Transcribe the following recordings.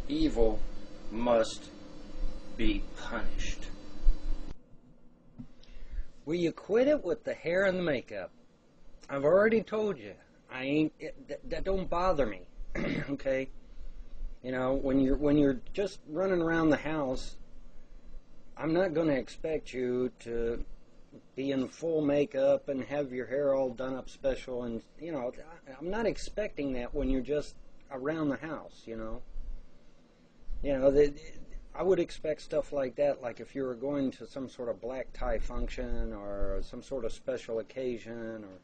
Evil must be punished. Will you quit it with the hair and the makeup? I've already told you. That don't bother me. Okay? You know, when you're just running around the house, I'm not going to expect you to be in full makeup and have your hair all done up special, and you know, I'm not expecting that when you're just around the house, you know. I would expect stuff like that, like if you were going to some sort of black tie function or some sort of special occasion or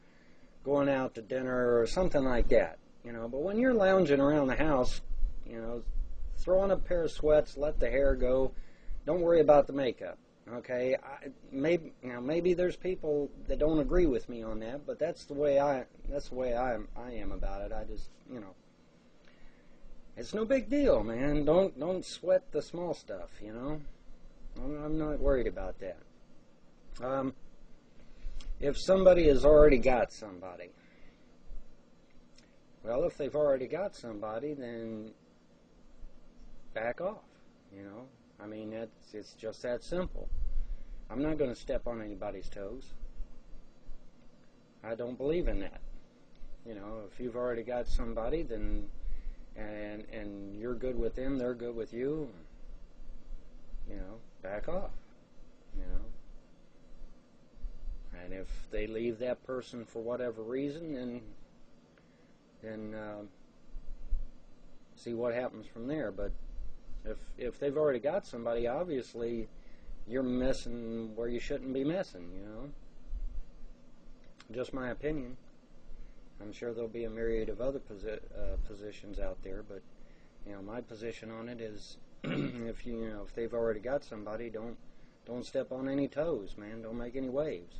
going out to dinner or something like that, you know. But when you're lounging around the house, you know, throw on a pair of sweats, let the hair go, don't worry about the makeup. Okay, maybe there's people that don't agree with me on that, but that's the way I am about it. I just, you know, it's no big deal, man. Don't sweat the small stuff, you know. I'm not worried about that. If somebody has already got somebody, well, if they've already got somebody, then back off, you know. I mean, it's just that simple. I'm not going to step on anybody's toes. I don't believe in that. You know, if you've already got somebody, then and you're good with them, they're good with you, you know, back off, you know. And if they leave that person for whatever reason, then see what happens from there. But if they've already got somebody, obviously you're messing where you shouldn't be messing, you know. Just my opinion. I'm sure there'll be a myriad of other positions out there, but you know, my position on it is, if they've already got somebody, don't step on any toes, man. Don't make any waves,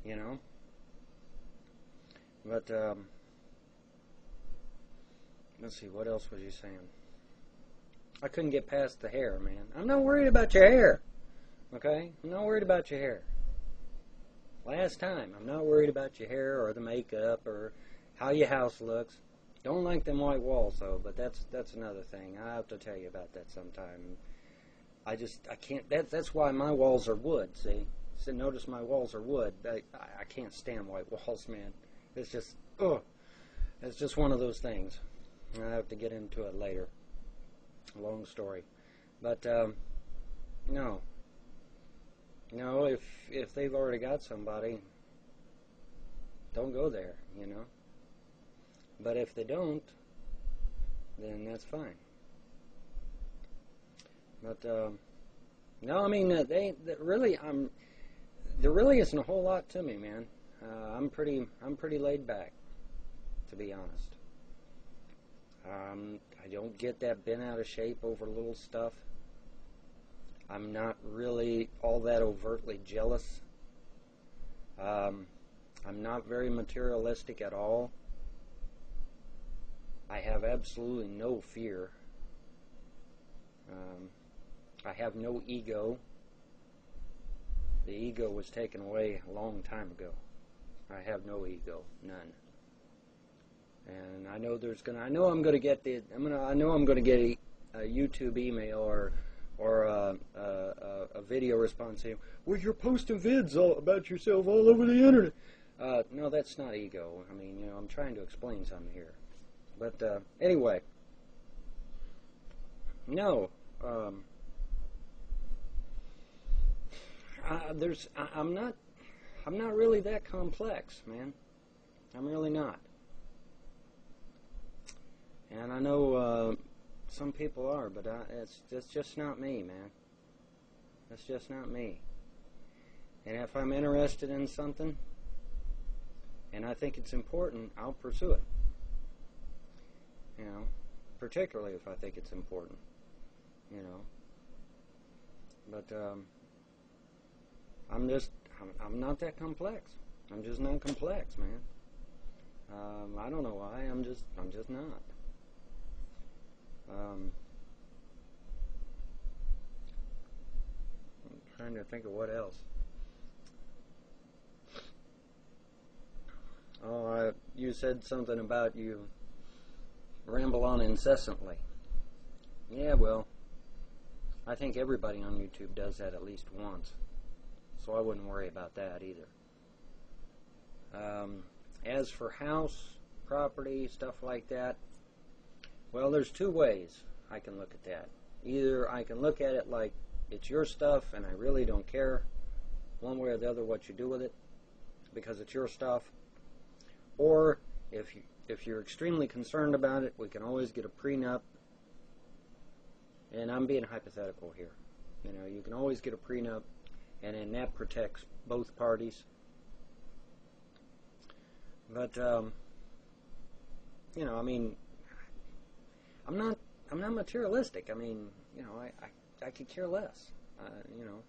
you know. But let's see, what else was you saying? I couldn't get past the hair, man. I'm not worried about your hair. Okay? I'm not worried about your hair. Last time, I'm not worried about your hair or the makeup or how your house looks. Don't like them white walls, though, but that's another thing. I have to tell you about that sometime. I can't, that's why my walls are wood, see? So notice my walls are wood. I can't stand white walls, man. It's just, it's just one of those things. I have to get into it later. A long story. But, no, if they've already got somebody, don't go there, you know. But if they don't, then that's fine. But no, I mean, there really isn't a whole lot to me, man. I'm pretty laid back, to be honest. I don't get that bent out of shape over little stuff. I'm not really all that overtly jealous. I'm not very materialistic at all. I have absolutely no fear. I have no ego. The ego was taken away a long time ago. I have no ego, none. And I know I'm going to get a YouTube email or a video response saying, well, you're posting vids about yourself all over the internet. No, that's not ego. I mean, you know, I'm trying to explain something here. But anyway, no, I'm not really that complex, man. I'm really not. And I know some people are, but it's just not me, man. That's just not me. And if I'm interested in something, and I think it's important, I'll pursue it. You know, particularly if I think it's important. You know. But I'm not that complex. I'm just not complex, man. I don't know why. I'm just not. I'm trying to think of what else. Oh, you said something about you ramble on incessantly. Yeah, well, I think everybody on YouTube does that at least once, so I wouldn't worry about that either. As for house, property, stuff like that, well, there's two ways I can look at that. Either I can look at it like it's your stuff and I really don't care one way or the other what you do with it because it's your stuff, or if you're extremely concerned about it, we can always get a prenup. And I'm being hypothetical here. You know, you can always get a prenup, and then that protects both parties. But you know, I mean, I'm not materialistic. I mean, you know, I could care less. You know,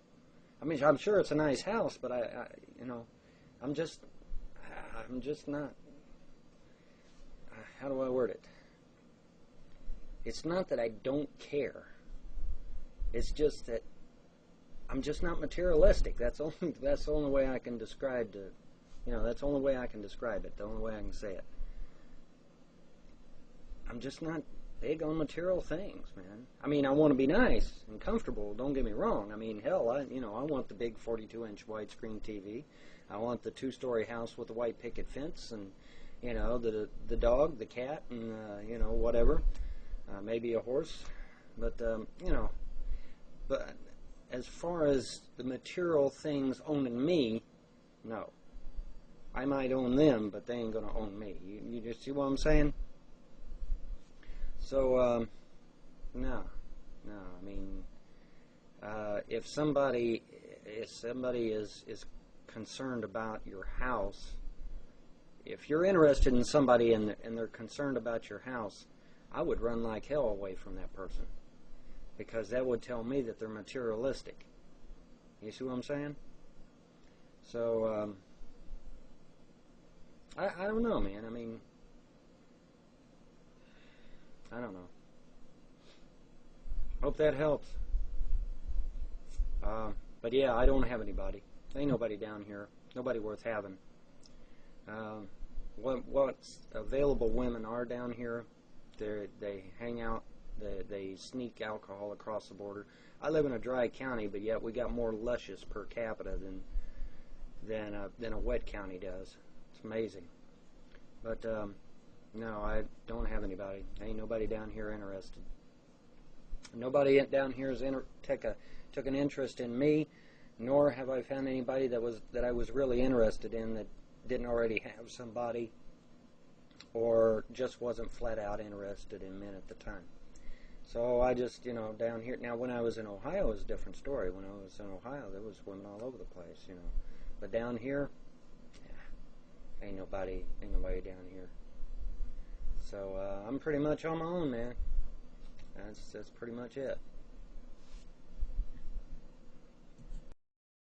I mean, I'm sure it's a nice house, but I you know, I'm just not. How do I word it? It's not that I don't care. It's just that I'm just not materialistic. That's the only way I can describe it. You know, that's the only way I can describe it. The only way I can say it. I'm just not big on material things, man. I mean, I want to be nice and comfortable. Don't get me wrong. I mean, hell, I want the big 42-inch widescreen TV. I want the 2-story house with the white picket fence, and you know, the dog, the cat, and you know, whatever. Maybe a horse, but you know. But as far as the material things owning me, no. I might own them, but they ain't gonna own me. You just see what I'm saying? So no. I mean, if somebody is concerned about your house, if you're interested in somebody and they're concerned about your house, I would run like hell away from that person, because that would tell me that they're materialistic. You see what I'm saying? So I don't know, man. I mean, I don't know. Hope that helps. But yeah, I don't have anybody. Ain't nobody down here. Nobody worth having. What's available women are down here. They hang out. They sneak alcohol across the border. I live in a dry county, but yet we got more luscious per capita than a wet county does. It's amazing. But no, I don't have anybody. Ain't nobody down here interested. Nobody down here has took an interest in me, nor have I found anybody that I was really interested in that didn't already have somebody, or just wasn't flat out interested in men at the time. So I just, you know, down here. Now, when I was in Ohio, it was a different story. When I was in Ohio, there was women all over the place, you know. But down here, yeah, ain't nobody down here. So I'm pretty much on my own, man. That's pretty much it.